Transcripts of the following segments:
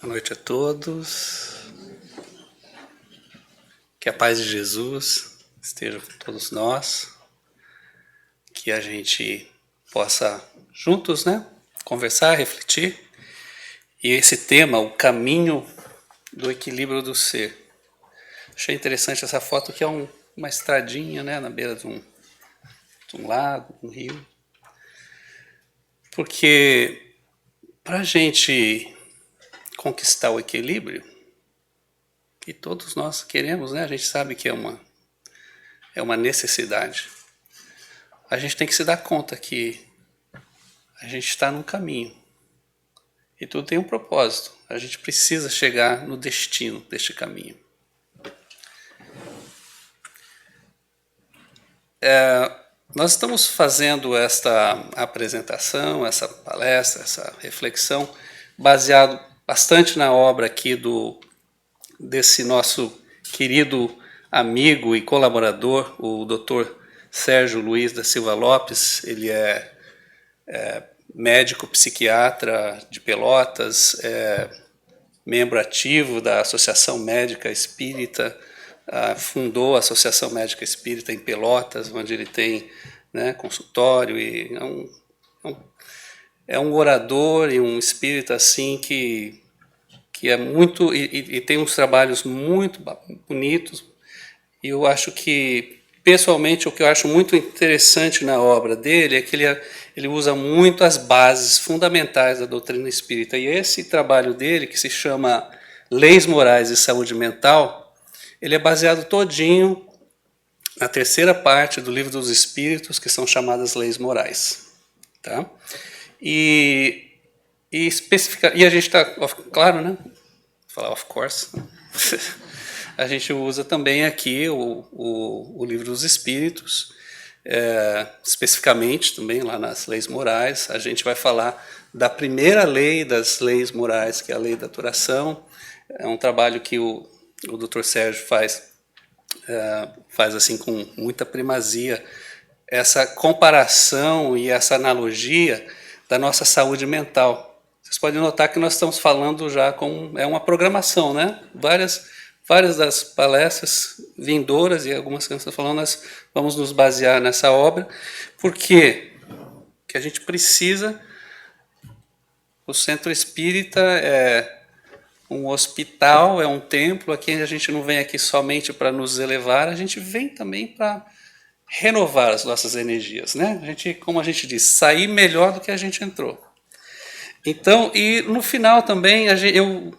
Boa noite a todos. Que a paz de Jesus esteja com todos nós. Que a gente possa juntos, conversar, refletir. E esse tema, o caminho do equilíbrio do ser. Achei interessante essa foto que é uma estradinha, na beira de um lago, um rio. Porque para a gente conquistar o equilíbrio, e todos nós queremos, a gente sabe que é uma necessidade. A gente tem que se dar conta que a gente está num caminho. E tudo tem um propósito. A gente precisa chegar no destino deste caminho. Nós estamos fazendo esta apresentação, essa palestra, essa reflexão, baseado bastante na obra aqui desse nosso querido amigo e colaborador, o Dr. Sérgio Luiz da Silva Lopes. Ele é médico psiquiatra de Pelotas, membro ativo da Associação Médica Espírita, fundou a Associação Médica Espírita em Pelotas, onde ele tem consultório, e é um orador e um espírita assim que é muito, e tem uns trabalhos muito bonitos. E eu acho que, pessoalmente, o que eu acho muito interessante na obra dele é que ele usa muito as bases fundamentais da doutrina espírita. E esse trabalho dele, que se chama Leis Morais e Saúde Mental, ele é baseado todinho na terceira parte do Livro dos Espíritos, que são chamadas Leis Morais. Tá? E a gente está, claro, vou falar of course, a gente usa também aqui o Livro dos Espíritos, especificamente também lá nas Leis Morais. A gente vai falar da primeira lei das Leis Morais, que é a Lei da Duração. É um trabalho que o Dr. Sérgio faz assim com muita primazia, essa comparação e essa analogia da nossa saúde mental. Vocês podem notar que nós estamos falando já é uma programação, Várias das palestras vindouras e algumas que nós estamos falando, nós vamos nos basear nessa obra, porque que a gente precisa. O Centro Espírita é um hospital, é um templo. Aqui a gente não vem aqui somente para nos elevar, a gente vem também para renovar as nossas energias, A gente, como a gente diz, sair melhor do que a gente entrou. Então, e no final também eu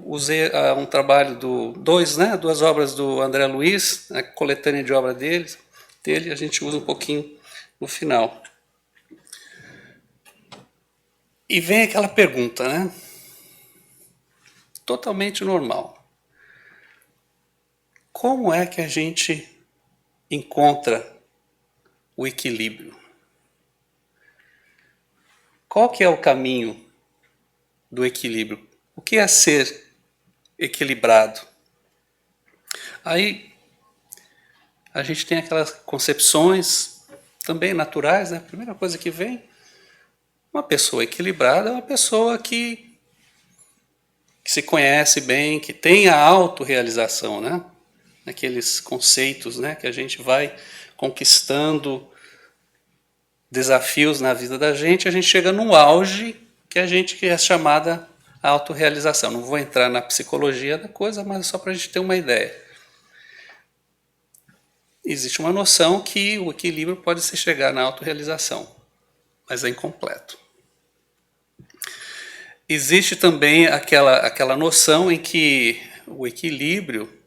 usei um trabalho duas obras do André Luiz, a coletânea de obra dele, a gente usa um pouquinho no final. E vem aquela pergunta, totalmente normal. Como é que a gente encontra o equilíbrio? Qual que é o caminho do equilíbrio? O que é ser equilibrado? Aí a gente tem aquelas concepções também naturais, A primeira coisa que vem, uma pessoa equilibrada é uma pessoa que se conhece bem, que tem a autorrealização, Aqueles conceitos, que a gente vai conquistando desafios na vida da gente, a gente chega no auge que é chamada autorrealização. Não vou entrar na psicologia da coisa, mas só para a gente ter uma ideia. Existe uma noção que o equilíbrio pode se chegar na autorrealização, mas é incompleto. Existe também aquela noção em que o equilíbrio,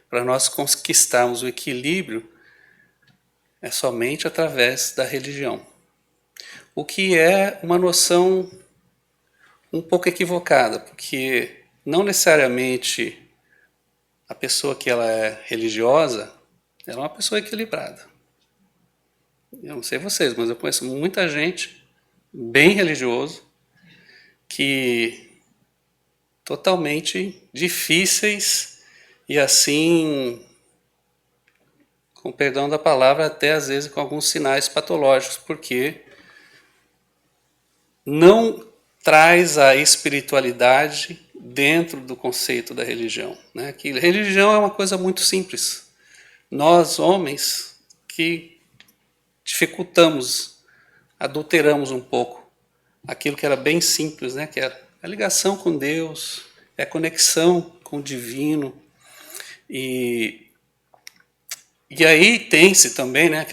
para nós conquistarmos o equilíbrio, é somente através da religião. O que é uma noção um pouco equivocada, porque não necessariamente a pessoa que ela é religiosa, ela é uma pessoa equilibrada. Eu não sei vocês, mas eu conheço muita gente bem religioso que totalmente difíceis e assim, com perdão da palavra, até às vezes com alguns sinais patológicos, porque não traz a espiritualidade dentro do conceito da religião, né? Que religião é uma coisa muito simples. Nós, homens, que dificultamos, adulteramos um pouco aquilo que era bem simples, né? Que era a ligação com Deus, a conexão com o divino. E aí tem-se também, né,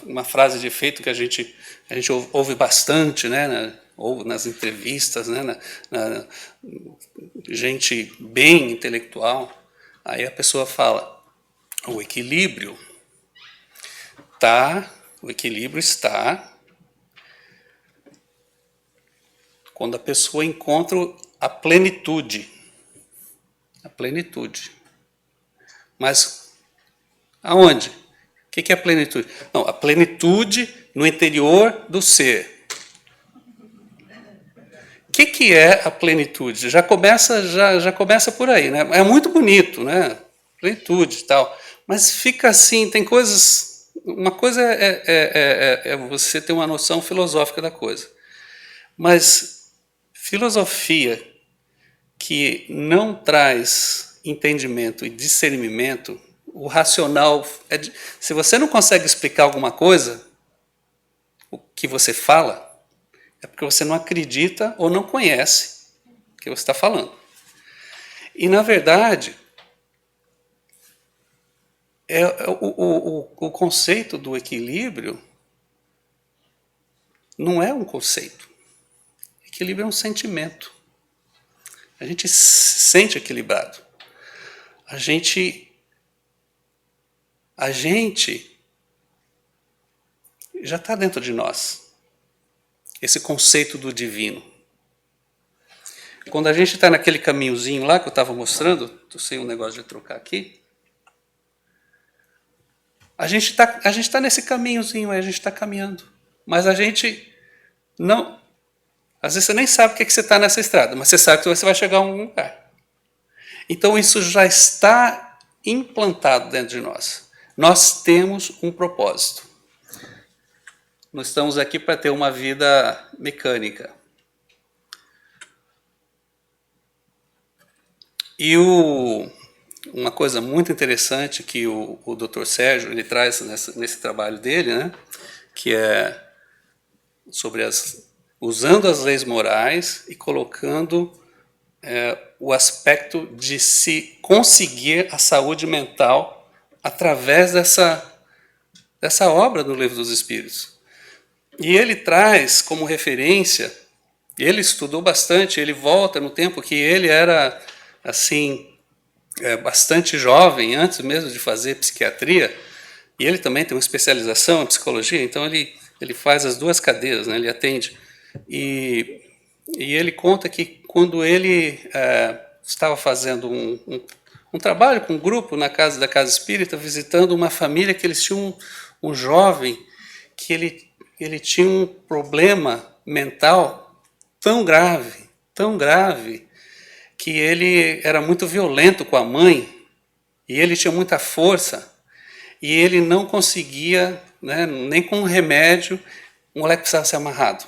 uma frase de efeito que a gente ouve bastante, né, ou nas entrevistas, né, gente bem intelectual. Aí a pessoa fala: o equilíbrio está quando a pessoa encontra a plenitude. A plenitude. Mas aonde? O que é a plenitude? Não, a plenitude no interior do ser. O que é a plenitude? Já começa por aí, né? É muito bonito, né? Plenitude e tal. Mas fica assim, tem coisas... Uma coisa é você ter uma noção filosófica da coisa. Mas filosofia que não traz entendimento e discernimento, o racional... se você não consegue explicar alguma coisa, o que você fala, é porque você não acredita ou não conhece o que você está falando. E, na verdade, o conceito do equilíbrio não é um conceito. Equilíbrio é um sentimento. A gente se sente equilibrado. A gente já está dentro de nós, esse conceito do divino. Quando a gente está naquele caminhozinho lá que eu estava mostrando, estou sem um negócio de trocar aqui, a gente tá nesse caminhozinho aí, a gente está caminhando. Mas a gente não... Às vezes você nem sabe o que você está nessa estrada, mas você sabe que você vai chegar a algum lugar. Então isso já está implantado dentro de nós. Nós temos um propósito. Não estamos aqui para ter uma vida mecânica. E uma coisa muito interessante que o Dr. Sérgio ele traz nesse trabalho dele, né, que é sobre usando as leis morais e colocando o aspecto de se conseguir a saúde mental através dessa obra do Livro dos Espíritos. E ele traz como referência, ele estudou bastante, ele volta no tempo que ele era assim bastante jovem, antes mesmo de fazer psiquiatria, e ele também tem uma especialização em psicologia, então ele faz as duas cadeiras, né, ele atende. E ele conta que quando ele estava fazendo um trabalho com um grupo da Casa Espírita, visitando uma família que eles tinham um jovem que ele tinha um problema mental tão grave, que ele era muito violento com a mãe, e ele tinha muita força, e ele não conseguia, né, nem com um remédio, o moleque precisava ser amarrado.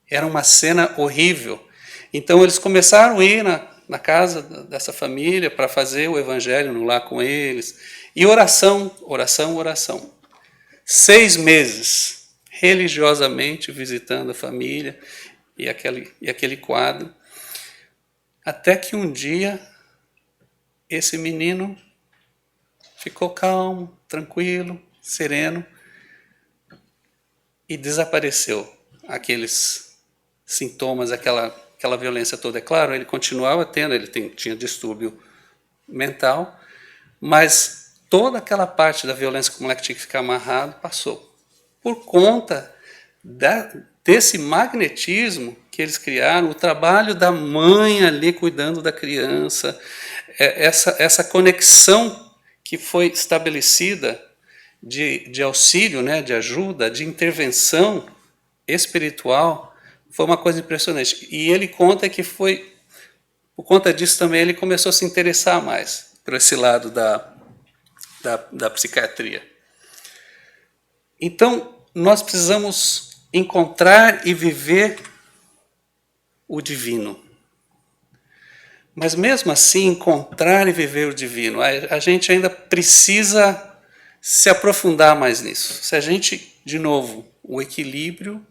Era uma cena horrível. Então eles começaram a ir na casa dessa família para fazer o evangelho lá com eles. E oração. 6 meses, religiosamente, visitando a família e aquele quadro. Até que um dia, esse menino ficou calmo, tranquilo, sereno, e desapareceu aqueles sintomas, aquela violência toda. É claro, ele continuava tendo, ele tinha distúrbio mental, mas toda aquela parte da violência que o moleque tinha que ficar amarrado passou. Por conta desse magnetismo que eles criaram, o trabalho da mãe ali cuidando da criança, essa conexão que foi estabelecida de auxílio, né, de ajuda, de intervenção espiritual, foi uma coisa impressionante. E ele conta que foi, por conta disso também, ele começou a se interessar mais por esse lado da psiquiatria. Então, nós precisamos encontrar e viver o divino. Mas mesmo assim, encontrar e viver o divino, a gente ainda precisa se aprofundar mais nisso. Se a gente, de novo, o equilíbrio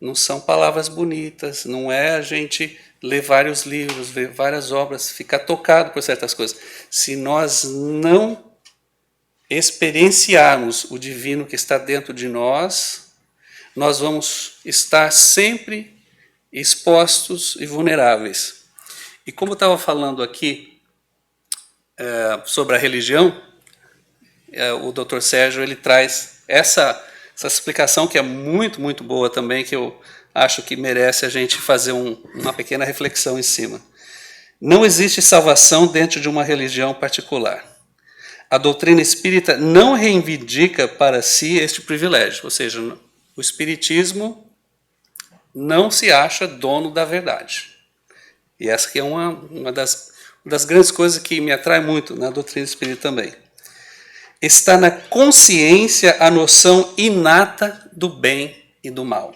não são palavras bonitas, não é a gente ler vários livros, ver várias obras, ficar tocado por certas coisas. Se nós não experienciarmos o divino que está dentro de nós, nós vamos estar sempre expostos e vulneráveis. E como eu estava falando aqui sobre a religião, o Dr. Sérgio ele traz essa explicação que é muito, muito boa também, que eu acho que merece a gente fazer uma pequena reflexão em cima. Não existe salvação dentro de uma religião particular. A doutrina espírita não reivindica para si este privilégio, ou seja, o espiritismo não se acha dono da verdade. E essa que é uma das grandes coisas que me atrai muito na doutrina espírita também. Está na consciência a noção inata do bem e do mal.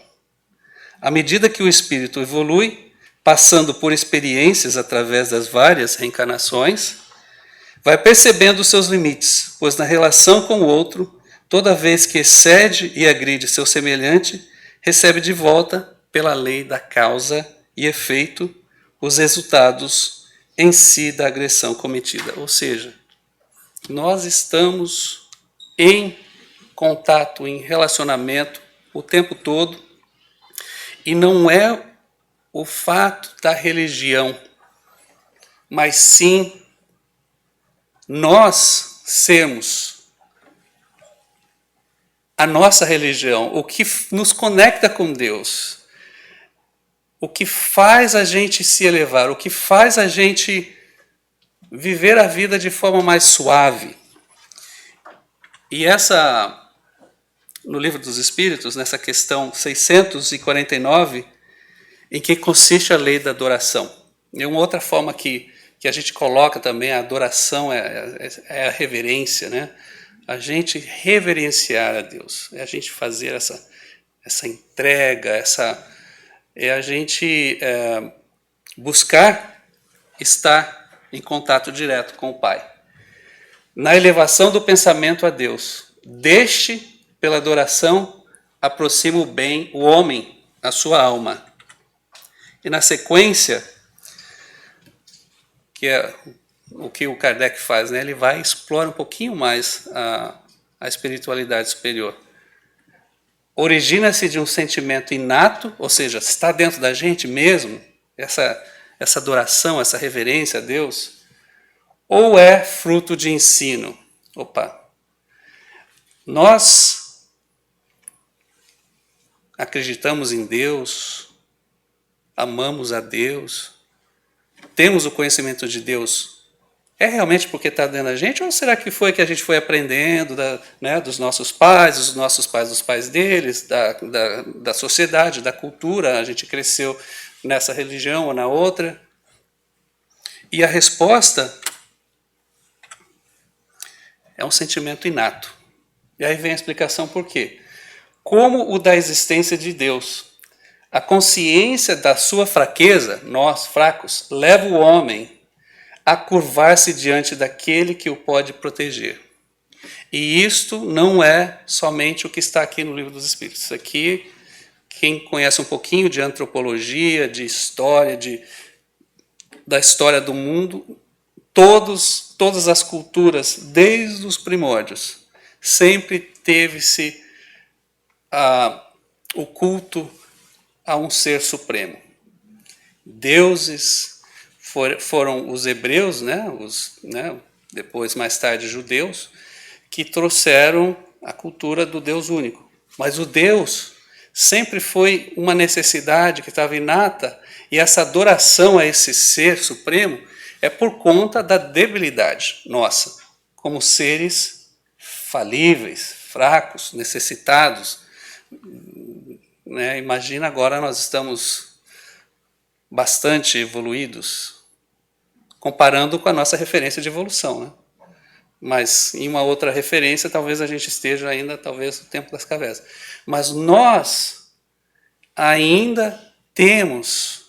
À medida que o espírito evolui, passando por experiências através das várias reencarnações, vai percebendo os seus limites, pois na relação com o outro, toda vez que excede e agride seu semelhante, recebe de volta, pela lei da causa e efeito, os resultados em si da agressão cometida. Ou seja, nós estamos em contato, em relacionamento o tempo todo, e não é o fato da religião, mas sim nós sermos a nossa religião, o que nos conecta com Deus, o que faz a gente se elevar, o que faz a gente viver a vida de forma mais suave. E no Livro dos Espíritos, nessa questão 649, em que consiste a lei da adoração. E uma outra forma que a gente coloca também a adoração é a reverência, né? A gente reverenciar a Deus, é a gente fazer essa entrega, é a gente buscar estar em contato direto com o Pai. Na elevação do pensamento a Deus, deste, pela adoração, aproxima o bem, o homem, a sua alma. E na sequência, que é o que o Kardec faz, né? Ele vai e explora um pouquinho mais a espiritualidade superior. Origina-se de um sentimento inato, ou seja, está dentro da gente mesmo, essa adoração, essa reverência a Deus, ou é fruto de ensino? Nós acreditamos em Deus, amamos a Deus, temos o conhecimento de Deus. É realmente porque está dentro da gente, ou será que foi que a gente foi aprendendo dos nossos pais, dos pais deles, da sociedade, da cultura, a gente cresceu nessa religião ou na outra? E a resposta é um sentimento inato. E aí vem a explicação por quê. Como o da existência de Deus, a consciência da sua fraqueza, nós fracos, leva o homem a curvar-se diante daquele que o pode proteger. E isto não é somente o que está aqui no Livro dos Espíritos. Isso aqui, quem conhece um pouquinho de antropologia, de história, da história do mundo, todas as culturas, desde os primórdios, sempre teve-se o culto a um ser supremo. Deuses foram os hebreus, depois mais tarde judeus, que trouxeram a cultura do Deus único. Mas o Deus sempre foi uma necessidade que estava inata, e essa adoração a esse ser supremo é por conta da debilidade nossa, como seres falíveis, fracos, necessitados. Imagina agora nós estamos bastante evoluídos, comparando com a nossa referência de evolução, né? Mas em uma outra referência talvez a gente esteja ainda, talvez, no tempo das cavernas. Mas nós ainda temos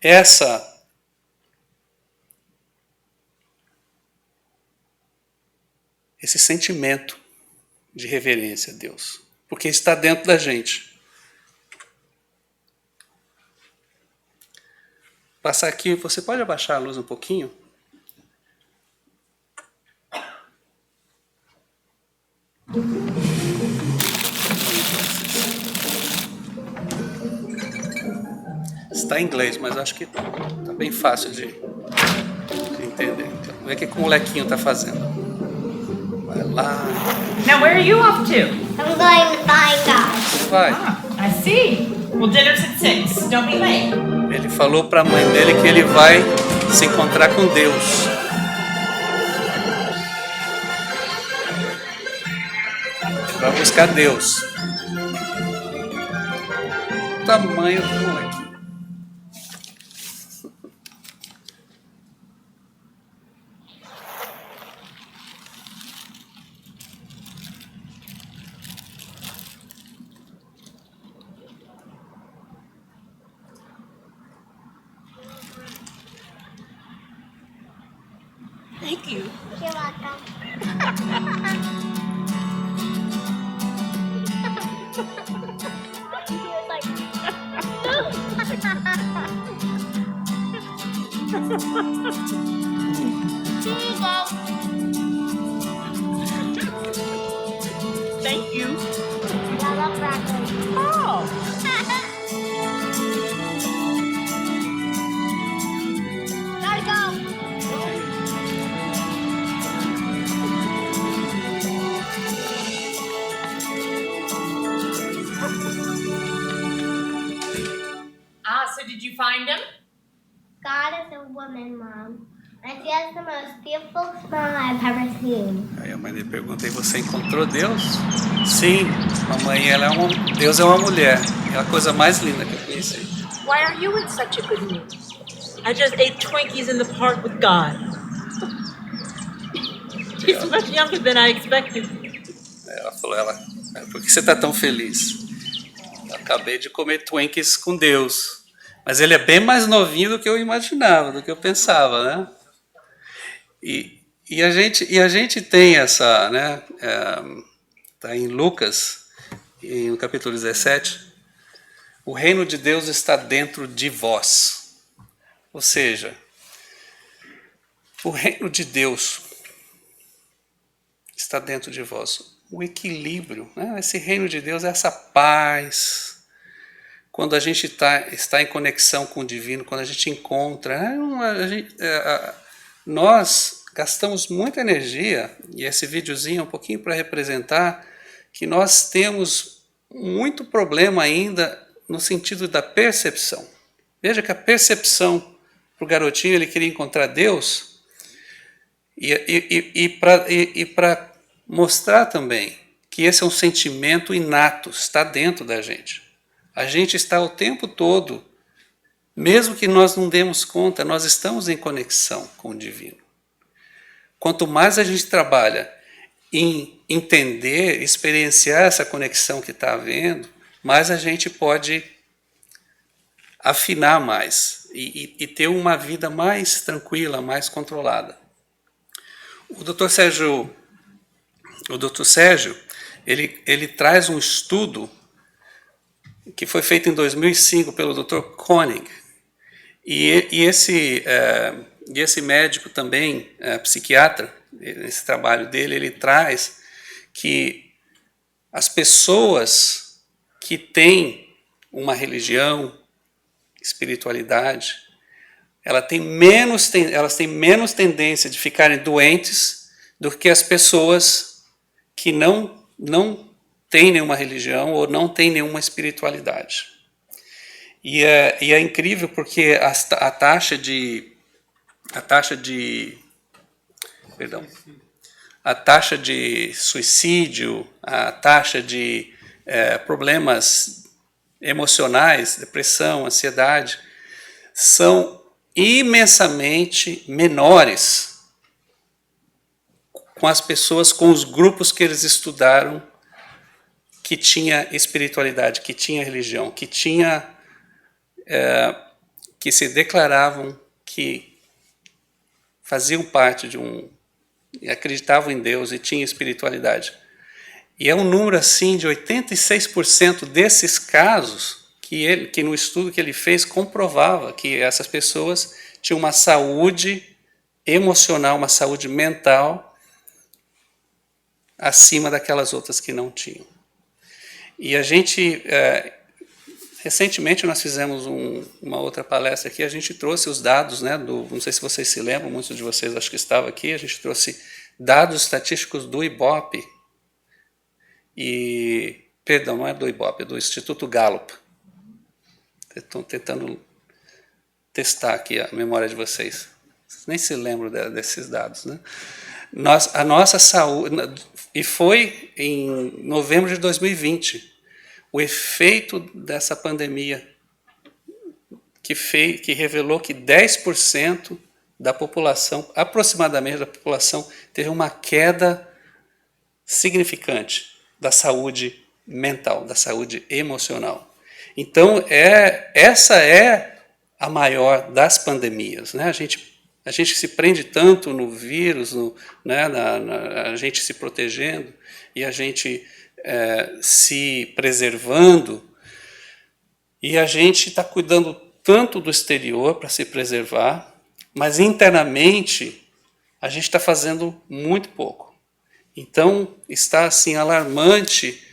essa esse sentimento de reverência a Deus, porque está dentro da gente. Passar aqui, você pode abaixar a luz um pouquinho? Está em inglês, mas acho que está bem fácil de entender. Então, vê o que o molequinho está fazendo. Vai lá. Now, where are you off to? I'm going to find God. Você vai. I see. Well, dinner's at 6. Don't be late. Ele falou para a mãe dele que ele vai se encontrar com Deus. Vai buscar Deus. O tamanho do molequinho. Thank you. You're welcome. He was like, Here you go. Thank you. I love broccoli. Oh. Gotta go. So did you find him? God is a woman, Mom. And she has the most beautiful smile I've ever seen. Aí a mãe dele pergunta, e você encontrou Deus? Sim, mamãe, Deus é uma mulher. É a coisa mais linda que eu conheci. Why are you in such a good mood? I just ate Twinkies in the park with God. He's much younger than I expected. Ela falou, por que você está tão feliz? Eu acabei de comer Twinkies com Deus. Mas ele é bem mais novinho do que eu imaginava, do que eu pensava, né? E a gente tem essa, né? Tá em Lucas, no capítulo 17, o reino de Deus está dentro de vós. Ou seja, o reino de Deus está dentro de vós. O equilíbrio, né? Esse reino de Deus é essa paz. Quando a gente está em conexão com o divino, quando a gente encontra, nós gastamos muita energia, e esse videozinho é um pouquinho para representar que nós temos muito problema ainda no sentido da percepção. Veja que a percepção para o garotinho, ele queria encontrar Deus, e para mostrar também que esse é um sentimento inato, está dentro da gente. A gente está o tempo todo, mesmo que nós não demos conta, nós estamos em conexão com o divino. Quanto mais a gente trabalha em entender, experienciar essa conexão que está havendo, mais a gente pode afinar mais e ter uma vida mais tranquila, mais controlada. O Dr. Sérgio, ele traz um estudo que foi feito em 2005 pelo Dr. Koenig. E esse médico também, psiquiatra, nesse trabalho dele, ele traz que as pessoas que têm uma religião, espiritualidade, elas têm menos tendência de ficarem doentes do que as pessoas que não têm nenhuma religião ou não têm nenhuma espiritualidade. E é incrível porque a taxa de suicídio, a taxa de problemas emocionais, depressão, ansiedade, são imensamente menores com as pessoas, com os grupos que eles estudaram, que tinha espiritualidade, que tinha religião, que se declaravam que faziam parte de acreditavam em Deus e tinham espiritualidade. E é um número assim de 86% desses casos que no estudo que ele fez comprovava que essas pessoas tinham uma saúde emocional, uma saúde mental acima daquelas outras que não tinham. E a gente, recentemente nós fizemos uma outra palestra aqui, a gente trouxe os dados, né, não sei se vocês se lembram, muitos de vocês acho que estavam aqui, a gente trouxe dados estatísticos do IBOP, perdão, não é do IBOP, é do Instituto Gallup. Estou tentando testar aqui a memória de vocês. Vocês nem se lembram desses dados, né? A nossa saúde... E foi em novembro de 2020, o efeito dessa pandemia, que revelou que 10% da população, aproximadamente da população, teve uma queda significante da saúde mental, da saúde emocional. Então, essa é a maior das pandemias, né? A gente se prende tanto no vírus, né, a gente se protegendo e a gente se preservando, e a gente está cuidando tanto do exterior para se preservar, mas internamente a gente está fazendo muito pouco. Então, está assim alarmante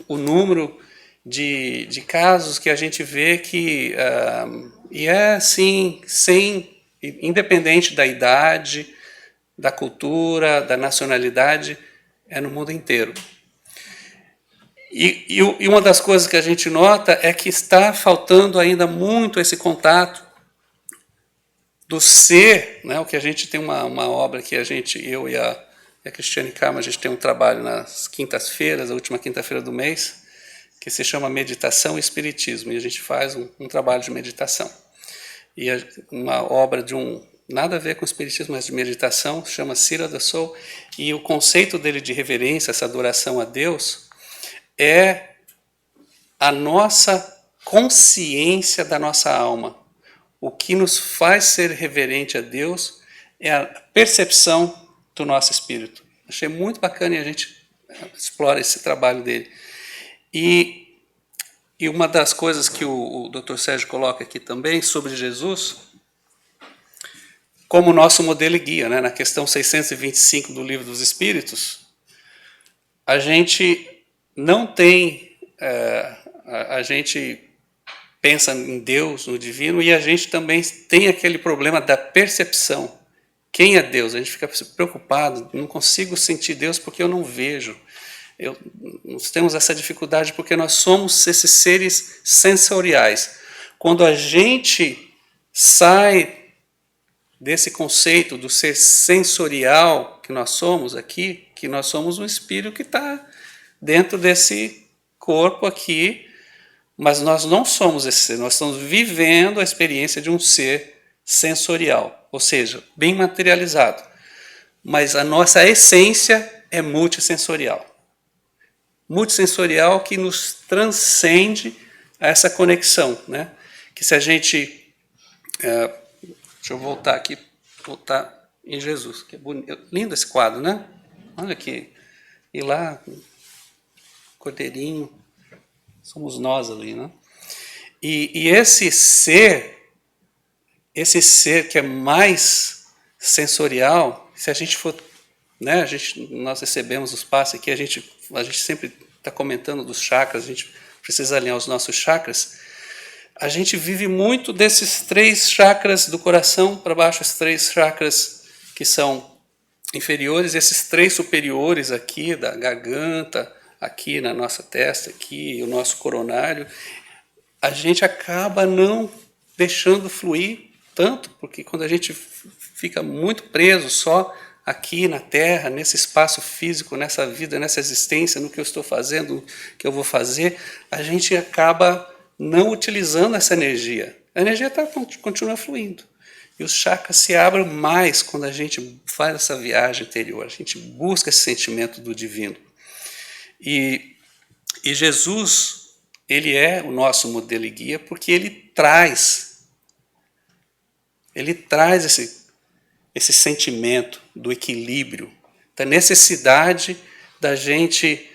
o número de casos que a gente vê que, e é assim, independente da idade, da cultura, da nacionalidade, é no mundo inteiro. E uma das coisas que a gente nota é que está faltando ainda muito esse contato do ser, né? O que a gente tem uma obra que eu e a Cristiane Karma, a gente tem um trabalho nas quintas-feiras, a última quinta-feira do mês, que se chama Meditação e Espiritismo, e a gente faz um trabalho de meditação. E uma obra nada a ver com o espiritismo, mas de meditação, chama Cira da Soul, e o conceito dele de reverência, essa adoração a Deus, é a nossa consciência da nossa alma. O que nos faz ser reverente a Deus é a percepção do nosso espírito. Achei muito bacana e a gente explora esse trabalho dele. E uma das coisas que o Dr. Sérgio coloca aqui também sobre Jesus, como nosso modelo e guia, né? Na questão 625 do Livro dos Espíritos, a gente não tem, a gente pensa em Deus, no divino, e a gente também tem aquele problema da percepção. Quem é Deus? A gente fica preocupado, não consigo sentir Deus porque eu não vejo. Nós temos essa dificuldade porque nós somos esses seres sensoriais. Quando a gente sai desse conceito do ser sensorial que nós somos aqui, que nós somos um espírito que está dentro desse corpo aqui, mas nós não somos esse ser, nós estamos vivendo a experiência de um ser sensorial, ou seja, bem materializado. Mas a nossa essência é multissensorial. Multissensorial que nos transcende a essa conexão, né? Que se a gente... deixa eu voltar aqui, voltar em Jesus, que é bonito, lindo esse quadro, né? Olha aqui, e lá, cordeirinho, somos nós ali, né? E esse ser que é mais sensorial, se a gente for, né? Nós recebemos os passos aqui, a gente sempre está comentando dos chakras, a gente precisa alinhar os nossos chakras. A gente vive muito desses 3 chakras do coração para baixo, esses 3 chakras que são inferiores, esses 3 superiores aqui da garganta, aqui na nossa testa, aqui o nosso coronário, a gente acaba não deixando fluir tanto, porque quando a gente fica muito preso só aqui na Terra, nesse espaço físico, nessa vida, nessa existência, no que eu estou fazendo, no que eu vou fazer, a gente acaba não utilizando essa energia. A energia continua fluindo. E os chakras se abrem mais quando a gente faz essa viagem interior, a gente busca esse sentimento do divino. E Jesus, ele é o nosso modelo e guia porque ele traz esse sentimento do equilíbrio, da necessidade da gente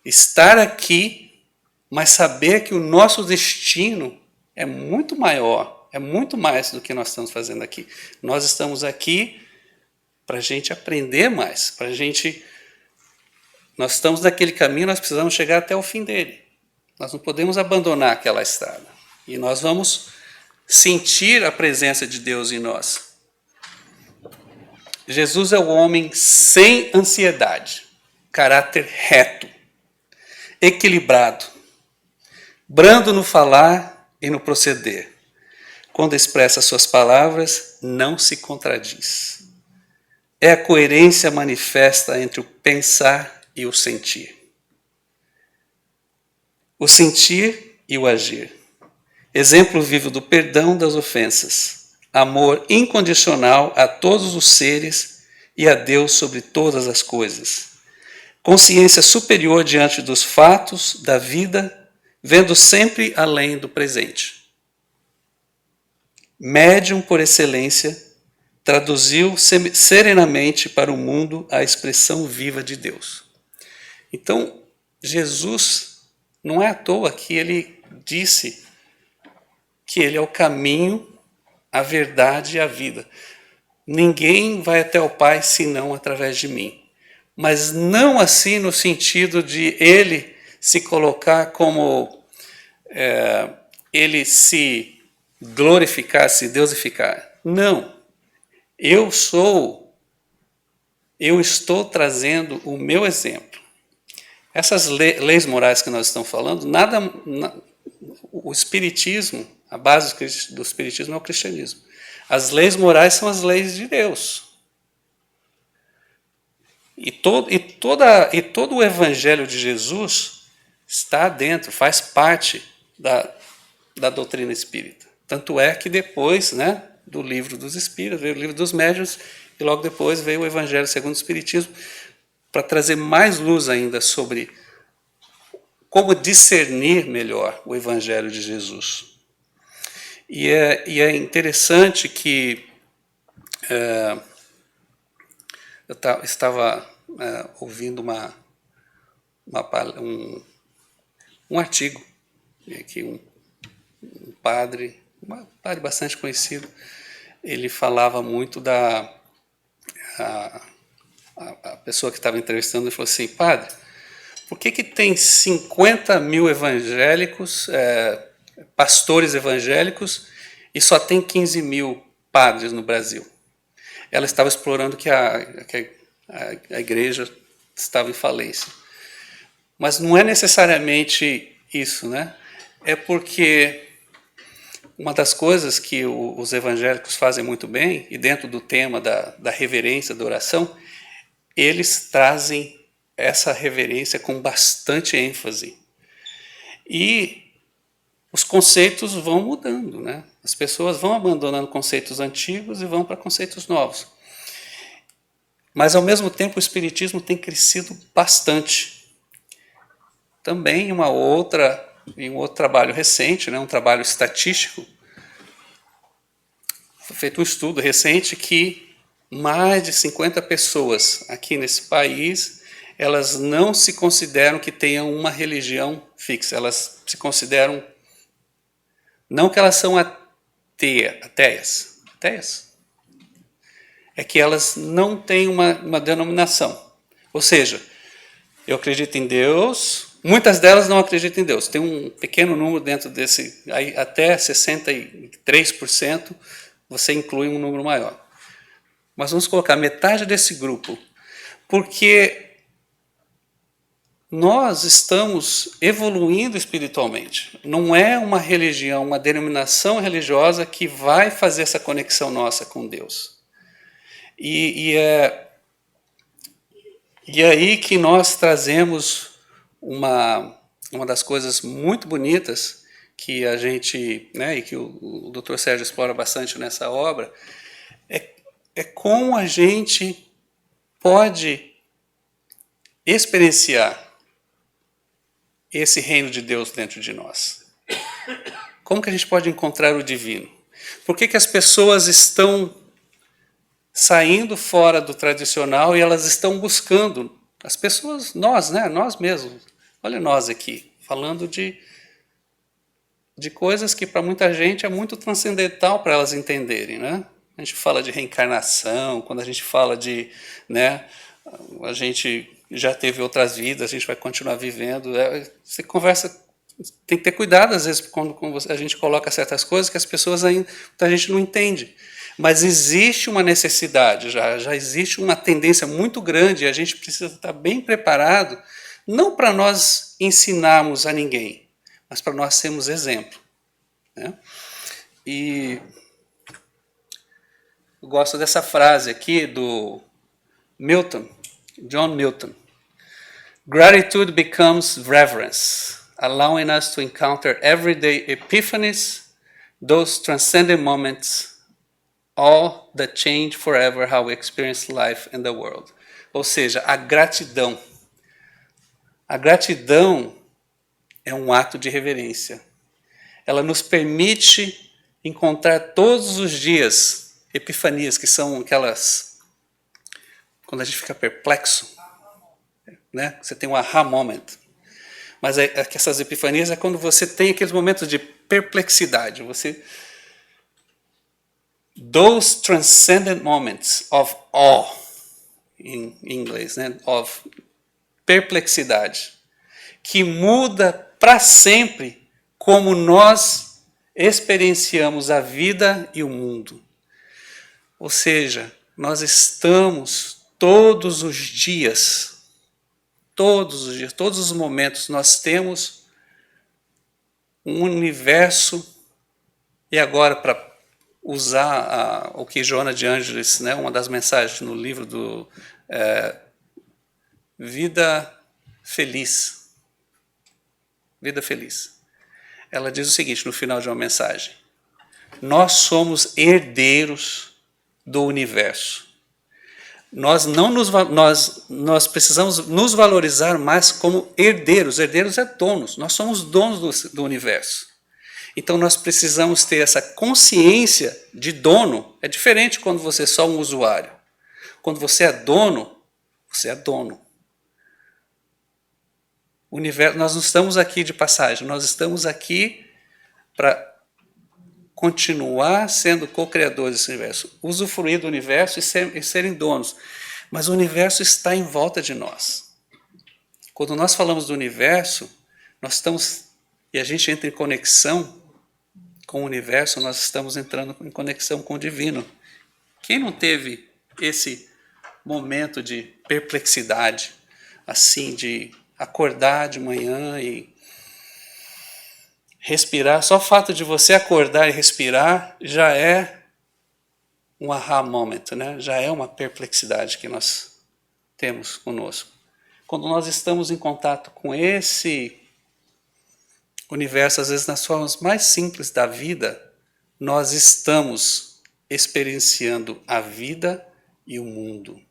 estar aqui, mas saber que o nosso destino é muito maior, é muito mais do que nós estamos fazendo aqui. Nós estamos aqui para a gente aprender mais, nós estamos naquele caminho, nós precisamos chegar até o fim dele. Nós não podemos abandonar aquela estrada. E nós vamos sentir a presença de Deus em nós. Jesus é o homem sem ansiedade, caráter reto, equilibrado, brando no falar e no proceder. Quando expressa suas palavras, não se contradiz. É a coerência manifesta entre o pensar e o sentir. O sentir e o agir. Exemplo vivo do perdão das ofensas. Amor incondicional a todos os seres e a Deus sobre todas as coisas. Consciência superior diante dos fatos da vida, vendo sempre além do presente. Médium por excelência, traduziu serenamente para o mundo a expressão viva de Deus. Então, Jesus, não é à toa que ele disse que ele é o caminho, a verdade e a vida. Ninguém vai até o Pai senão através de mim. Mas não assim no sentido de ele se colocar como ele se glorificar, se deusificar. Não. Eu estou trazendo o meu exemplo. Essas leis morais que nós estamos falando, o Espiritismo, a base do Espiritismo é o cristianismo. As leis morais são as leis de Deus. E todo o Evangelho de Jesus está dentro, faz parte da doutrina espírita. Tanto é que depois, do Livro dos Espíritos, veio o Livro dos Médiuns, e logo depois veio o Evangelho segundo o Espiritismo, para trazer mais luz ainda sobre como discernir melhor o Evangelho de Jesus. E é interessante que eu estava ouvindo um artigo que um padre bastante conhecido, ele falava muito a pessoa que estava entrevistando, ele falou assim: padre, por que tem 50 mil evangélicos, pastores evangélicos, e só tem 15 mil padres no Brasil? Ela estava explorando que a igreja estava em falência. Mas não é necessariamente isso, né? É porque uma das coisas que os evangélicos fazem muito bem, e dentro do tema da reverência, da oração, eles trazem essa reverência com bastante ênfase. E os conceitos vão mudando, né? As pessoas vão abandonando conceitos antigos e vão para conceitos novos. Mas, ao mesmo tempo, o Espiritismo tem crescido bastante. Também em um outro trabalho recente, um trabalho estatístico, foi feito um estudo recente que mais de 50 pessoas aqui nesse país, elas não se consideram que tenham uma religião fixa. Elas se consideram, não que elas são ateias, é que elas não têm uma denominação. Ou seja, eu acredito em Deus, muitas delas não acreditam em Deus. Tem um pequeno número dentro desse, aí até 63%, você inclui um número maior. Mas vamos colocar metade desse grupo, porque nós estamos evoluindo espiritualmente. Não é uma religião, uma denominação religiosa que vai fazer essa conexão nossa com Deus. E é aí que nós trazemos uma das coisas muito bonitas que a gente, e que o Dr. Sérgio explora bastante nessa obra, é como a gente pode experienciar esse reino de Deus dentro de nós. Como que a gente pode encontrar o divino? Por que as pessoas estão saindo fora do tradicional e elas estão buscando, as pessoas, nós, né? Nós mesmos, olha nós aqui, falando de coisas que para muita gente é muito transcendental para elas entenderem, né? A gente fala de reencarnação, quando a gente fala de, né, a gente já teve outras vidas, a gente vai continuar vivendo. Você conversa, tem que ter cuidado às vezes quando a gente coloca certas coisas que as pessoas ainda, a gente não entende. Mas existe uma necessidade, já existe uma tendência muito grande e a gente precisa estar bem preparado, não para nós ensinarmos a ninguém, mas para nós sermos exemplo, né? E eu gosto dessa frase aqui do Milton, John Milton. Gratitude becomes reverence, allowing us to encounter everyday epiphanies, those transcendent moments, all that change forever how we experience life and the world. Ou seja, a gratidão. A gratidão é um ato de reverência. Ela nos permite encontrar todos os dias epifanias, que são aquelas, quando a gente fica perplexo, né? Você tem um aha moment. Mas essas epifanias é quando você tem aqueles momentos de perplexidade. Those transcendent moments of awe, em inglês, né? Of perplexidade, que muda para sempre como nós experienciamos a vida e o mundo. Ou seja, nós estamos todos os dias, todos os momentos, nós temos um universo, e agora para usar o que Joana de Ângeles, né, uma das mensagens no livro do Vida Feliz. Vida Feliz. Ela diz o seguinte no final de uma mensagem: nós somos herdeiros do universo. Nós precisamos nos valorizar mais como herdeiros. Herdeiros é donos. Nós somos donos do universo. Então nós precisamos ter essa consciência de dono. É diferente quando você é só um usuário. Quando você é dono, você é dono. O universo, nós não estamos aqui de passagem, nós estamos aqui para continuar sendo co-criadores desse universo, usufruir do universo e serem donos. Mas o universo está em volta de nós. Quando nós falamos do universo, nós estamos, e a gente entra em conexão com o universo, nós estamos entrando em conexão com o divino. Quem não teve esse momento de perplexidade, assim, de acordar de manhã e respirar? Só o fato de você acordar e respirar já é um aha moment, né? Já é uma perplexidade que nós temos conosco. Quando nós estamos em contato com esse universo, às vezes nas formas mais simples da vida, nós estamos experienciando a vida e o mundo.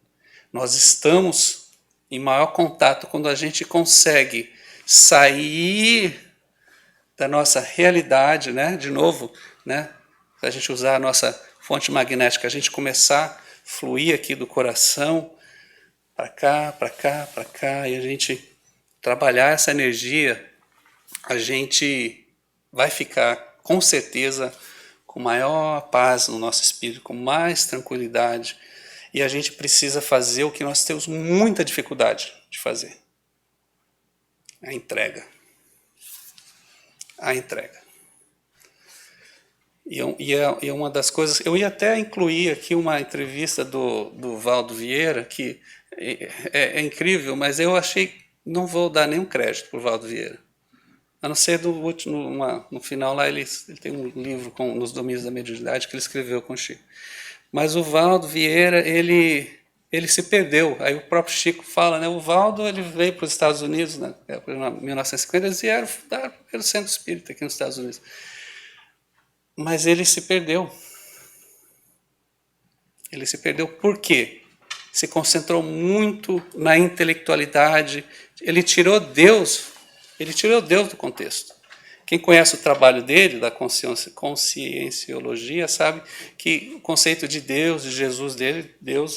Nós estamos em maior contato quando a gente consegue sair da nossa realidade, né? De novo, né? Se a gente usar a nossa fonte magnética, a gente começar a fluir aqui do coração para cá, para cá, para cá, e a gente trabalhar essa energia, a gente vai ficar com certeza com maior paz no nosso espírito, com mais tranquilidade, e a gente precisa fazer o que nós temos muita dificuldade de fazer: a entrega. A entrega. E é uma das coisas, eu ia até incluir aqui uma entrevista do Valdo Vieira, que é incrível, mas eu achei, não vou dar nenhum crédito para o Valdo Vieira. A não ser no final lá, ele tem um livro nos domínios da mediunidade que ele escreveu com o Chico. Mas o Valdo Vieira, ele se perdeu. Aí o próprio Chico fala, né? O Valdo, ele veio para os Estados Unidos, né, em 1950, eles vieram fundar o primeiro centro espírita aqui nos Estados Unidos. Mas ele se perdeu. Ele se perdeu por quê? Se concentrou muito na intelectualidade. Ele tirou Deus do contexto. Quem conhece o trabalho dele, da conscienciologia, sabe que o conceito de Deus, de Jesus dele, Deus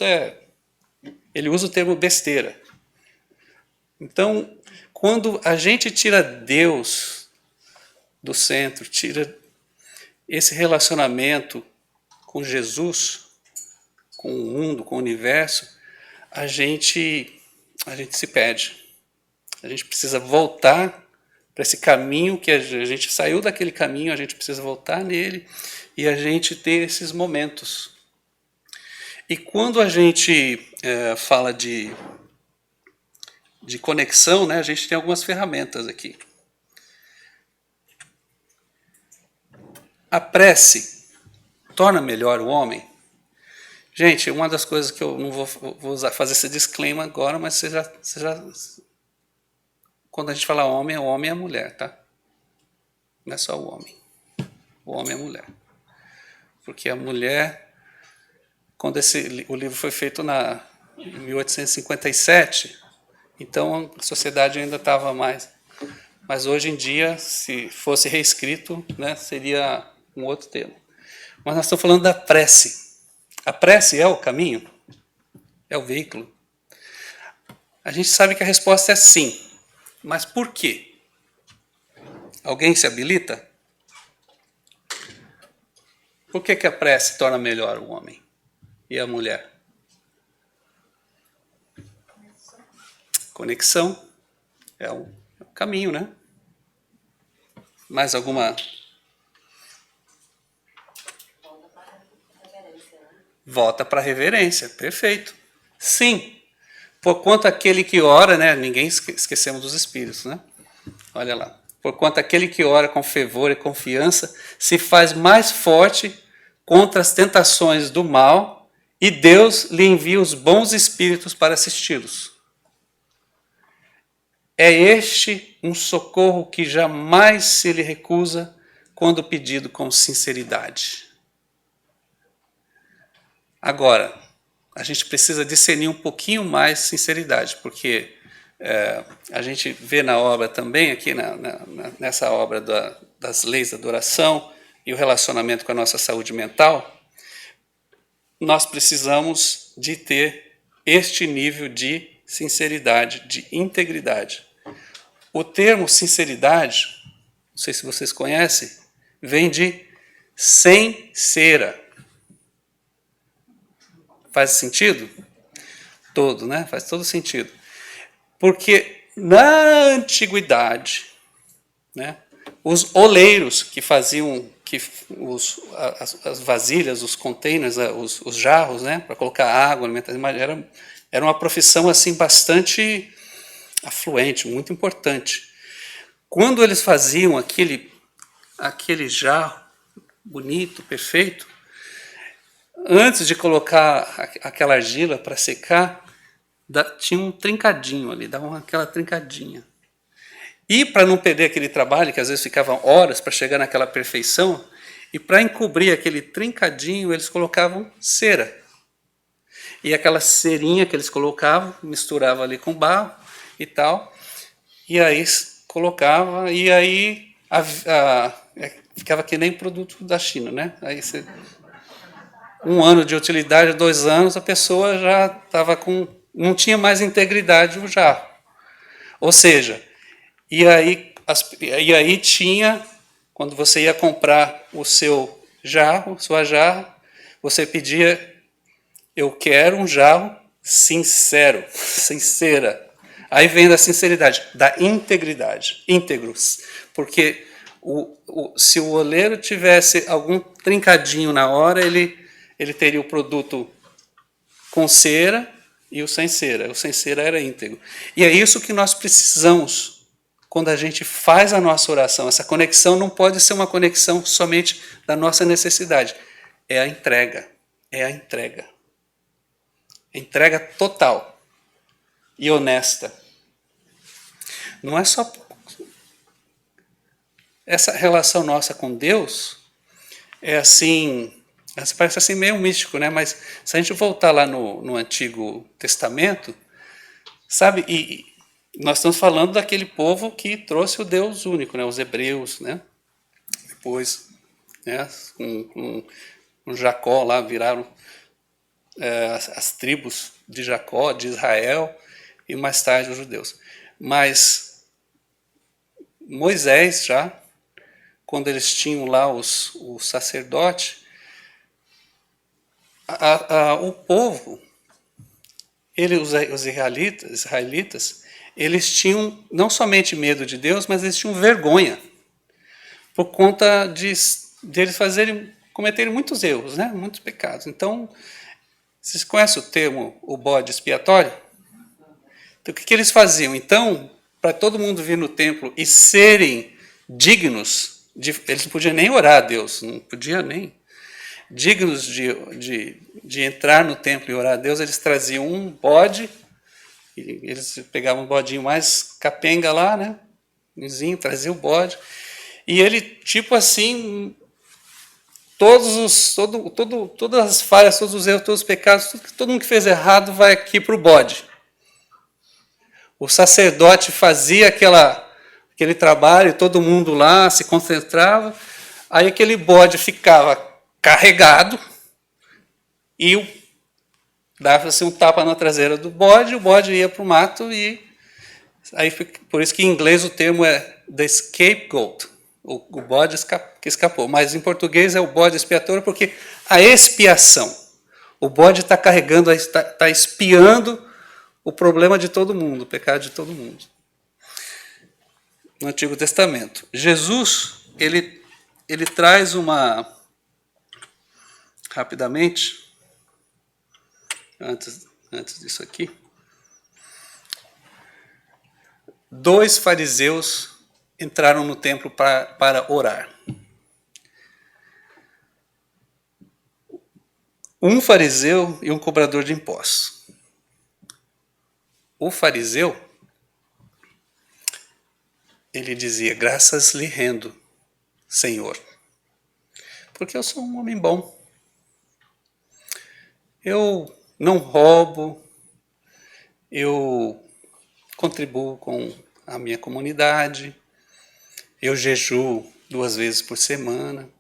ele usa o termo besteira. Então, quando a gente tira Deus do centro, tira esse relacionamento com Jesus, com o mundo, com o universo, a gente se perde. A gente precisa voltar para esse caminho que a gente saiu daquele caminho, a gente precisa voltar nele e a gente ter esses momentos. E quando a gente fala de conexão, né, a gente tem algumas ferramentas aqui. A prece torna melhor o homem? Gente, uma das coisas que eu não vou fazer esse disclaimer agora, mas você já quando a gente fala homem, o homem é a mulher, tá? Não é só o homem. O homem é a mulher. Porque a mulher, quando o livro foi feito em 1857, então a sociedade ainda estava mais. Mas hoje em dia, se fosse reescrito, né, seria um outro termo. Mas nós estamos falando da prece. A prece é o caminho? É o veículo? A gente sabe que a resposta é sim. Mas por quê? Alguém se habilita? Por que a prece torna melhor o homem e a mulher? Conexão é o caminho, né? Mais alguma? Volta para a reverência, perfeito. Sim. Porquanto aquele que ora, né? Ninguém esquecemos dos espíritos, né? Olha lá. Porquanto aquele que ora com fervor e confiança se faz mais forte contra as tentações do mal e Deus lhe envia os bons espíritos para assisti-los. É este um socorro que jamais se lhe recusa quando pedido com sinceridade. Agora, a gente precisa discernir um pouquinho mais sinceridade, porque a gente vê na obra também, aqui nessa obra das leis da adoração e o relacionamento com a nossa saúde mental, nós precisamos de ter este nível de sinceridade, de integridade. O termo sinceridade, não sei se vocês conhecem, vem de sem cera. Faz sentido? Todo, né? Faz todo sentido. Porque na antiguidade, né, os oleiros que faziam as vasilhas, os containers, os jarros, né, para colocar água, alimentação, era uma profissão assim bastante afluente, muito importante. Quando eles faziam aquele jarro bonito, perfeito, antes de colocar aquela argila para secar, tinha um trincadinho ali, dava aquela trincadinha. E para não perder aquele trabalho, que às vezes ficavam horas para chegar naquela perfeição, e para encobrir aquele trincadinho, eles colocavam cera. E aquela cerinha que eles colocavam, misturava ali com barro e tal, e aí colocava, e aí ficava que nem produto da China, né? Aí você... 1 ano de utilidade, 2 anos, a pessoa já estava não tinha mais integridade o jarro. Ou seja, e aí tinha, quando você ia comprar o seu jarro, sua jarra, você pedia, eu quero um jarro sincero, sincera. Aí vem da sinceridade, da integridade, íntegros. Porque se o oleiro tivesse algum trincadinho na hora, ele teria o produto com cera e o sem cera. O sem cera era íntegro. E é isso que nós precisamos quando a gente faz a nossa oração. Essa conexão não pode ser uma conexão somente da nossa necessidade. É a entrega. É a entrega. Entrega total e honesta. Não é só... Essa relação nossa com Deus é assim... Parece assim meio místico, né? Mas se a gente voltar lá no Antigo Testamento, sabe? Nós estamos falando daquele povo que trouxe o Deus único, né? Os hebreus, né? Depois, né? Com Jacó lá viraram as tribos de Jacó, de Israel, e mais tarde os judeus. Mas Moisés já, quando eles tinham lá o sacerdote, o povo, os israelitas, eles tinham não somente medo de Deus, mas eles tinham vergonha, por conta de eles cometerem muitos erros, né? Muitos pecados. Então, vocês conhecem o termo o bode expiatório? Então, o que eles faziam? Então, para todo mundo vir no templo e serem dignos, eles não podiam nem orar a Deus, não podia nem. Dignos de entrar no templo e orar a Deus, eles traziam um bode, eles pegavam um bodinho mais capenga lá, né? Traziam o bode, e ele, tipo assim, todas as falhas, todos os erros, todos os pecados, todo mundo que fez errado vai aqui para o bode. O sacerdote fazia aquele trabalho, todo mundo lá se concentrava, aí aquele bode ficava carregado e dava-se um tapa na traseira do bode, o bode ia para o mato e aí, por isso que em inglês o termo é the scapegoat, o bode que escapou, mas em português é o bode expiatório porque a expiação, o bode está carregando, está expiando o problema de todo mundo, o pecado de todo mundo. No Antigo Testamento. Jesus, ele traz rapidamente, antes disso aqui, 2 fariseus entraram no templo para orar. Um fariseu e um cobrador de impostos. O fariseu, ele dizia, graças lhe rendo, Senhor, porque eu sou um homem bom. Eu não roubo, eu contribuo com a minha comunidade, eu jejuo 2 vezes por semana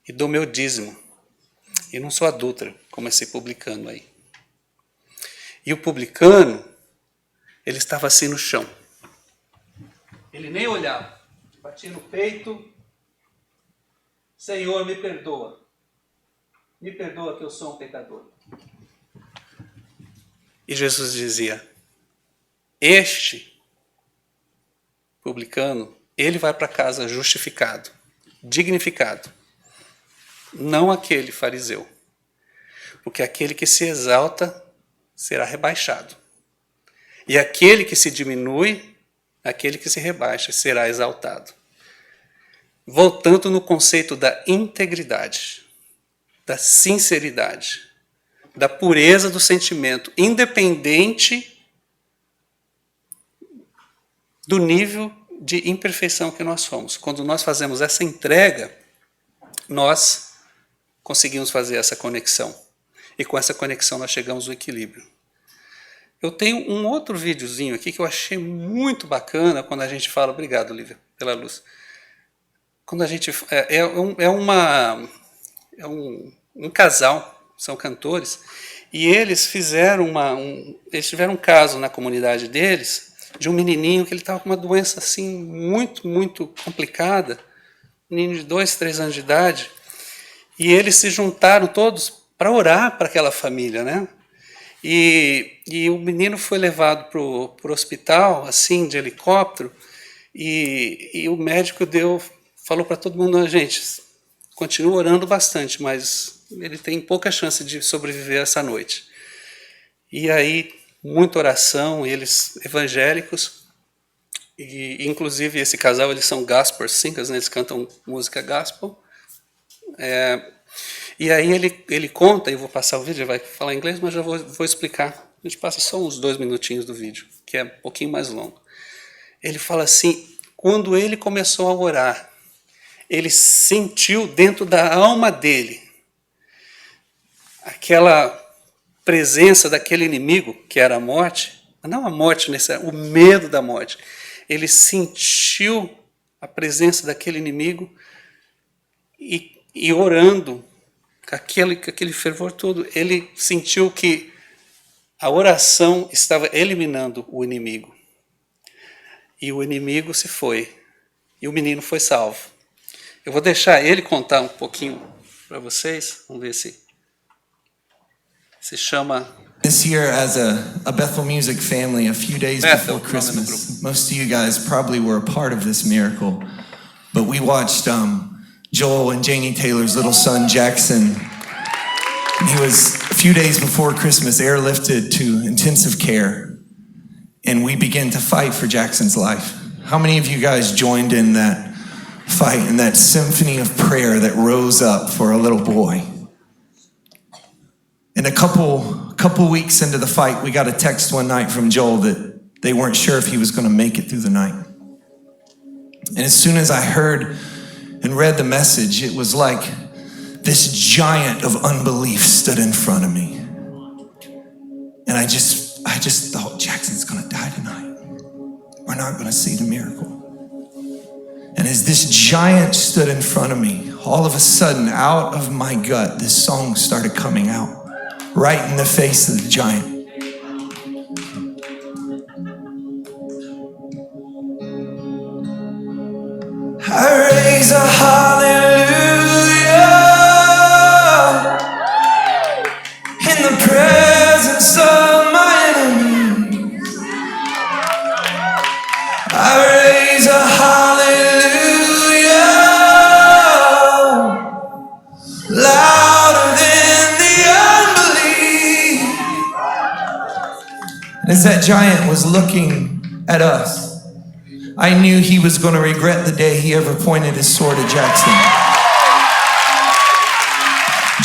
e dou meu dízimo. E não sou adúltero, como esse publicano aí. E o publicano, ele estava assim no chão. Ele nem olhava, batia no peito, Senhor, me perdoa que eu sou um pecador. E Jesus dizia, este publicano, ele vai para casa justificado, dignificado, não aquele fariseu, porque aquele que se exalta será rebaixado, e aquele que se diminui, aquele que se rebaixa será exaltado. Voltando no conceito da integridade, da sinceridade, da pureza do sentimento, independente do nível de imperfeição que nós somos. Quando nós fazemos essa entrega, nós conseguimos fazer essa conexão. E com essa conexão nós chegamos ao equilíbrio. Eu tenho um outro videozinho aqui que eu achei muito bacana quando a gente fala... Obrigado, Lívia, pela luz. Quando a gente... um casal, são cantores, e eles fizeram eles tiveram um caso na comunidade deles, de um menininho que ele estava com uma doença assim muito, muito complicada, um menino de 2, 3 anos de idade, e eles se juntaram todos para orar para aquela família, né? E o menino foi levado para o hospital, assim, de helicóptero, e o médico falou para todo mundo, gente, continua orando bastante, mas ele tem pouca chance de sobreviver essa noite. E aí, muita oração, eles evangélicos, e inclusive esse casal, eles são gospel singers, né? Eles cantam música gospel. E aí ele conta, eu vou passar o vídeo, ele vai falar inglês, mas já vou explicar. A gente passa só uns 2 minutinhos do vídeo, que é um pouquinho mais longo. Ele fala assim, quando ele começou a orar, ele sentiu dentro da alma dele aquela presença daquele inimigo, que era a morte, não a morte necessariamente, o medo da morte. Ele sentiu a presença daquele inimigo e orando com aquele fervor todo, ele sentiu que a oração estava eliminando o inimigo. E o inimigo se foi. E o menino foi salvo. Eu vou deixar ele contar um pouquinho para vocês. Vamos ver se chama... This year, as a Bethel Music family, a few days Bethel, before Christmas, most of you guys probably were a part of this miracle, but we watched Joel and Janie Taylor's little son, Jackson. And he was, a few days before Christmas, airlifted to intensive care, and we began to fight for Jackson's life. How many of you guys joined in that fight, in that symphony of prayer that rose up for a little boy? And a couple weeks into the fight, we got a text one night from Joel that they weren't sure if he was going to make it through the night. And as soon as I heard and read the message, it was like this giant of unbelief stood in front of me. And I just thought, Jackson's going to die tonight. We're not going to see the miracle. And as this giant stood in front of me, all of a sudden, out of my gut, this song started coming out. Right in the face of the giant. I raise a hallelujah in the presence of my enemies. I raise a hallelujah louder than the unbelief. And as that giant was looking at us, I knew he was going to regret the day he ever pointed his sword at Jackson.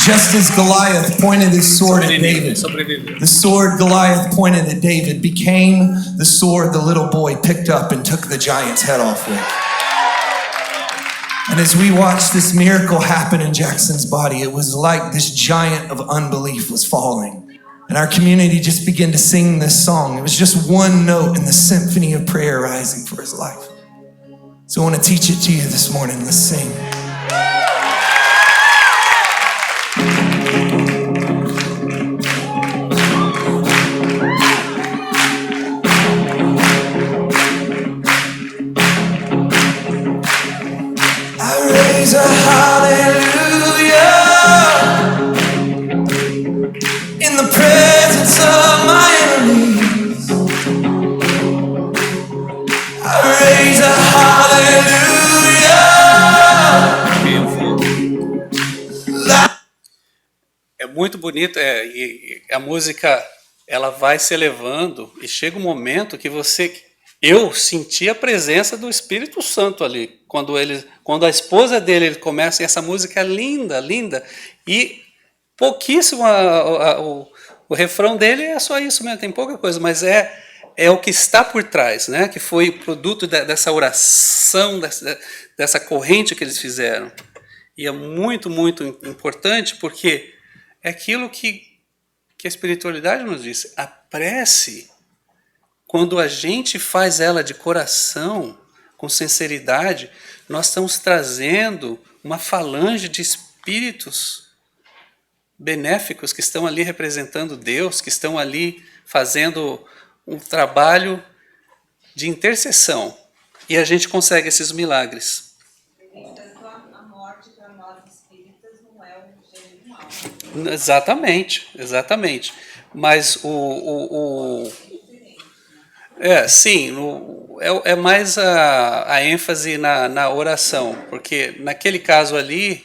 Just as Goliath pointed his sword at David, the sword Goliath pointed at David became the sword the little boy picked up and took the giant's head off with. And as we watched this miracle happen in Jackson's body, it was like this giant of unbelief was falling. And our community just began to sing this song. It was just one note in the symphony of prayer rising for his life. So I want to teach it to you this morning. Let's sing. I raise a hallelujah in the presence of my enemies. I raise a hallelujah. É muito bonito, e a música ela vai se elevando e chega um momento que eu senti a presença do Espírito Santo ali, quando a esposa dele ele começa, e essa música é linda, linda, e pouquíssimo, o refrão dele é só isso mesmo, tem pouca coisa, mas é o que está por trás, né? Que foi produto dessa oração, dessa corrente que eles fizeram. E é muito, muito importante, porque é aquilo que a espiritualidade nos diz. A prece, quando a gente faz ela de coração, com sinceridade, nós estamos trazendo uma falange de espíritos benéficos que estão ali representando Deus, que estão ali fazendo um trabalho de intercessão. E a gente consegue esses milagres. Portanto, a morte para nós espíritas não é um gênero mal. Exatamente, exatamente. Mas sim, é mais a ênfase na oração, porque naquele caso ali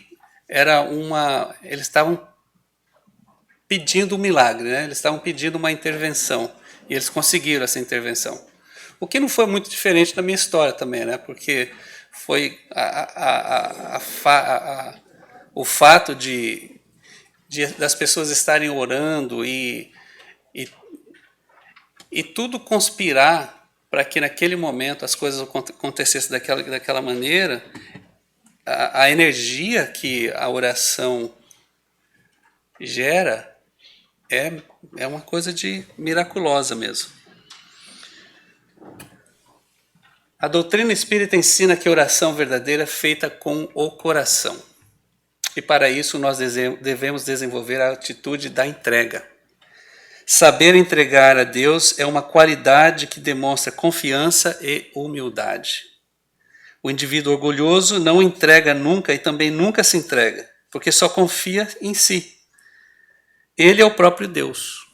eles estavam pedindo um milagre, né? Eles estavam pedindo uma intervenção, e eles conseguiram essa intervenção. O que não foi muito diferente da minha história também, né? Porque foi o fato das pessoas estarem orando e tudo conspirar para que naquele momento as coisas acontecessem daquela maneira. A energia que a oração gera é uma coisa de miraculosa mesmo. A doutrina espírita ensina que a oração verdadeira é feita com o coração. E para isso nós devemos desenvolver a atitude da entrega. Saber entregar a Deus é uma qualidade que demonstra confiança e humildade. O indivíduo orgulhoso não entrega nunca e também nunca se entrega, porque só confia em si. Ele é o próprio Deus.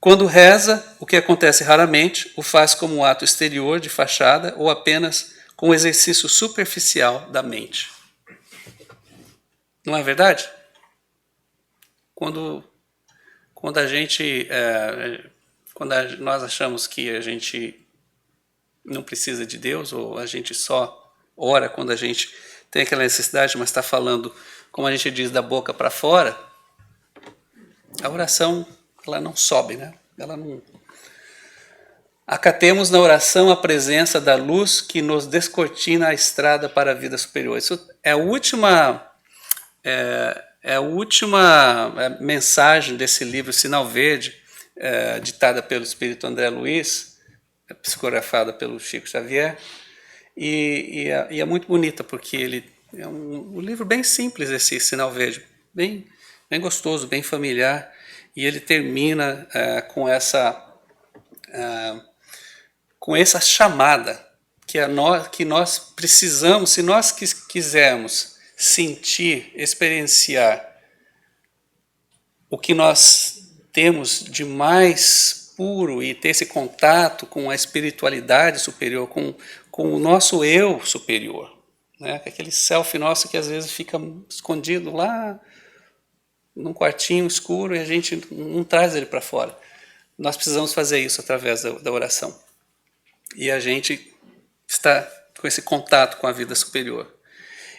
Quando reza, o que acontece raramente, o faz como um ato exterior de fachada ou apenas com um exercício superficial da mente. Não é verdade? Quando nós achamos que a gente não precisa de Deus, ou a gente só ora quando a gente tem aquela necessidade, mas está falando, como a gente diz, da boca para fora, a oração ela não sobe, né? Ela não... Acatemos na oração a presença da luz que nos descortina a estrada para a vida superior. Isso é a última mensagem desse livro Sinal Verde, ditada pelo espírito André Luiz, psicografada pelo Chico Xavier, e é muito bonita, porque ele é um livro bem simples, esse Sinal Verde, bem gostoso, bem familiar, e ele termina com essa chamada que nós precisamos, se nós quisermos sentir, experienciar o que nós temos de mais puro e ter esse contato com a espiritualidade superior, com o nosso eu superior, né? Aquele self nosso que às vezes fica escondido lá num quartinho escuro e a gente não traz ele para fora. Nós precisamos fazer isso através da oração. E a gente está com esse contato com a vida superior.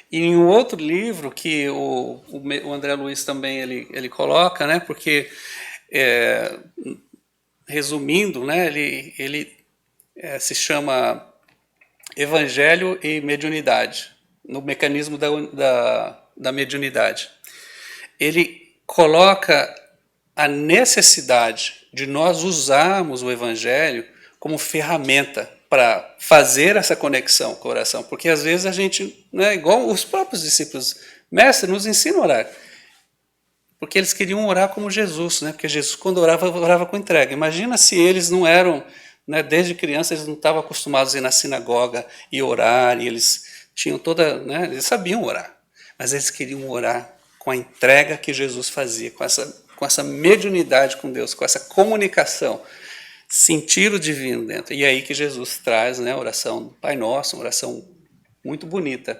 E em um outro livro que o André Luiz também ele coloca, né, porque, resumindo, né, ele se chama Evangelho e Mediunidade, no mecanismo da mediunidade. Ele coloca a necessidade de nós usarmos o Evangelho como ferramenta para fazer essa conexão com o coração, porque às vezes a gente, né, igual os próprios discípulos, mestre, nos ensina a orar, porque eles queriam orar como Jesus, né, porque Jesus quando orava com entrega. Imagina se eles não eram, né, desde criança eles não estavam acostumados a ir na sinagoga e orar, e eles tinham toda, né, eles sabiam orar, mas eles queriam orar com a entrega que Jesus fazia, com essa mediunidade com Deus, com essa comunicação, sentir o divino dentro. E é aí que Jesus traz, né, a oração do Pai Nosso, uma oração muito bonita.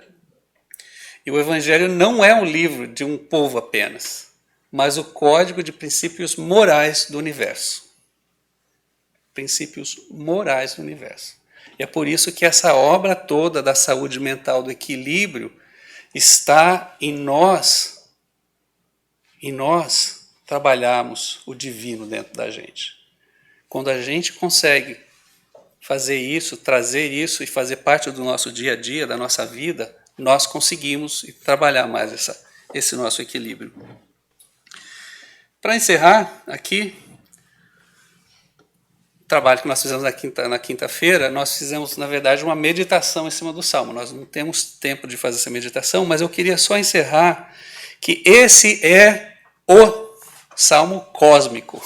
E o Evangelho não é um livro de um povo apenas, mas o código de princípios morais do universo. Princípios morais do universo. E é por isso que essa obra toda da saúde mental, do equilíbrio, está em nós trabalharmos o divino dentro da gente. Quando a gente consegue fazer isso, trazer isso e fazer parte do nosso dia a dia, da nossa vida, nós conseguimos trabalhar mais esse nosso equilíbrio. Para encerrar aqui, o trabalho que nós fizemos na quinta-feira, nós fizemos, na verdade, uma meditação em cima do Salmo. Nós não temos tempo de fazer essa meditação, mas eu queria só encerrar que esse é o Salmo cósmico.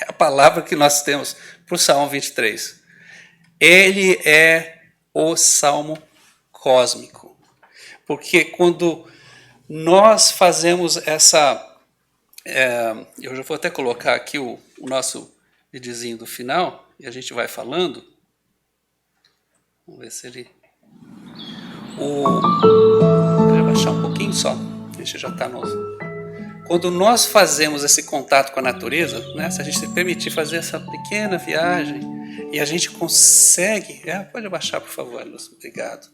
É a palavra que nós temos para o Salmo 23. Ele é o Salmo cósmico. Porque quando nós fazemos eu já vou até colocar aqui o nosso videozinho do final, e a gente vai falando. Vamos ver se ele... Vou abaixar um pouquinho só. A gente já está no... Quando nós fazemos esse contato com a natureza, né, se a gente se permitir fazer essa pequena viagem, e a gente consegue... pode abaixar, por favor, Lúcio. Obrigado.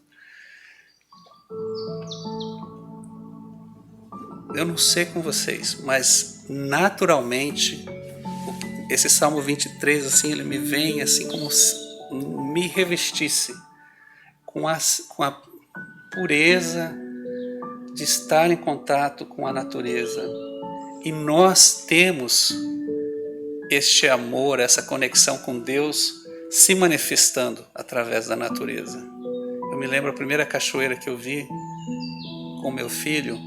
Eu não sei com vocês, mas naturalmente esse Salmo 23, assim, ele me vem assim como se me revestisse com a pureza de estar em contato com a natureza. E nós temos este amor, essa conexão com Deus se manifestando através da natureza. Eu me lembro a primeira cachoeira que eu vi com meu filho,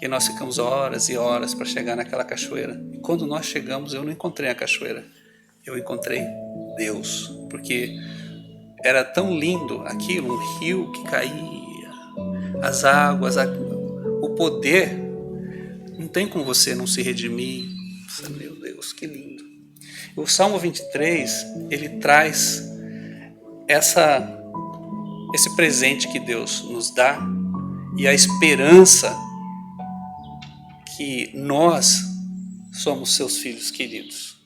e nós ficamos horas e horas para chegar naquela cachoeira. E quando nós chegamos, eu não encontrei a cachoeira, eu encontrei Deus, porque era tão lindo aquilo, um rio que caía, as águas, o poder. Não tem como você não se redimir. Nossa, meu Deus, que lindo. O Salmo 23, ele traz esse presente que Deus nos dá e a esperança que nós somos seus filhos queridos.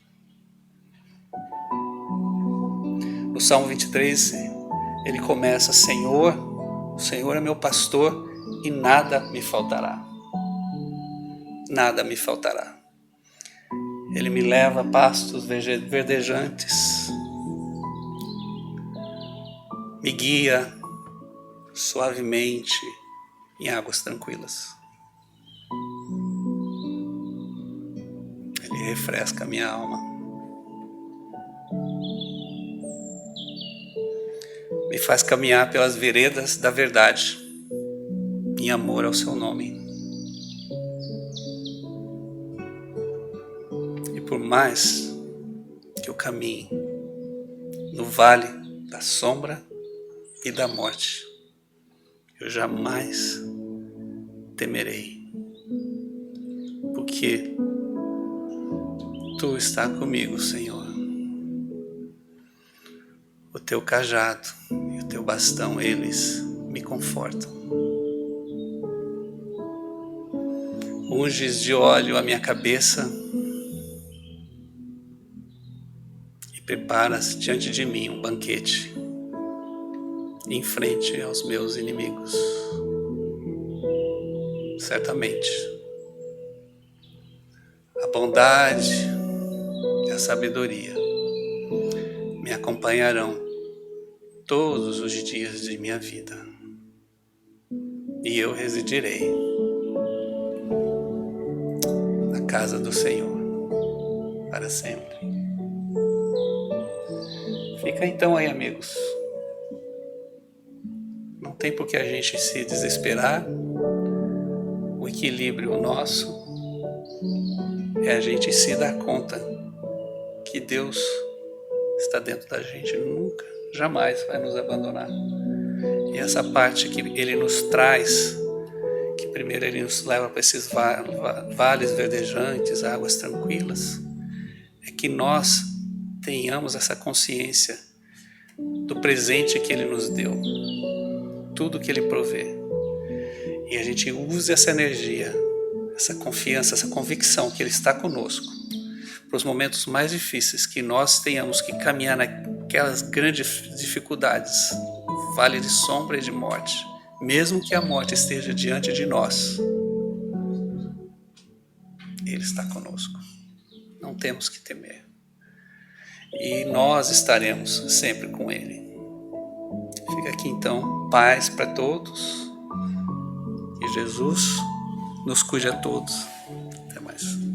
No Salmo 23, ele começa: Senhor, o Senhor é meu pastor e nada me faltará. Nada me faltará. Ele me leva a pastos verdejantes, me guia suavemente em águas tranquilas. Ele refresca a minha alma. Me faz caminhar pelas veredas da verdade, em amor ao seu nome. E por mais que eu caminhe no vale da sombra e da morte, eu jamais temerei, porque Tu está comigo, Senhor. O Teu cajado e o Teu bastão, eles me confortam. Unges de óleo a minha cabeça e preparas diante de mim um banquete em frente aos meus inimigos. Certamente, a bondade e a sabedoria me acompanharão todos os dias de minha vida, e eu residirei na casa do Senhor para sempre. Fica então aí, amigos. Não tem por que a gente se desesperar. O equilíbrio nosso é a gente se dar conta que Deus está dentro da gente, nunca, jamais vai nos abandonar. E essa parte que Ele nos traz, que primeiro Ele nos leva para esses vales verdejantes, águas tranquilas, é que nós tenhamos essa consciência do presente que Ele nos deu, tudo que Ele provê. E a gente use essa energia, essa confiança, essa convicção que Ele está conosco para os momentos mais difíceis, que nós tenhamos que caminhar naquelas grandes dificuldades, vale de sombra e de morte, mesmo que a morte esteja diante de nós. Ele está conosco, não temos que temer, e nós estaremos sempre com Ele. Fica aqui então, paz para todos, que Jesus nos cuide a todos. Até mais.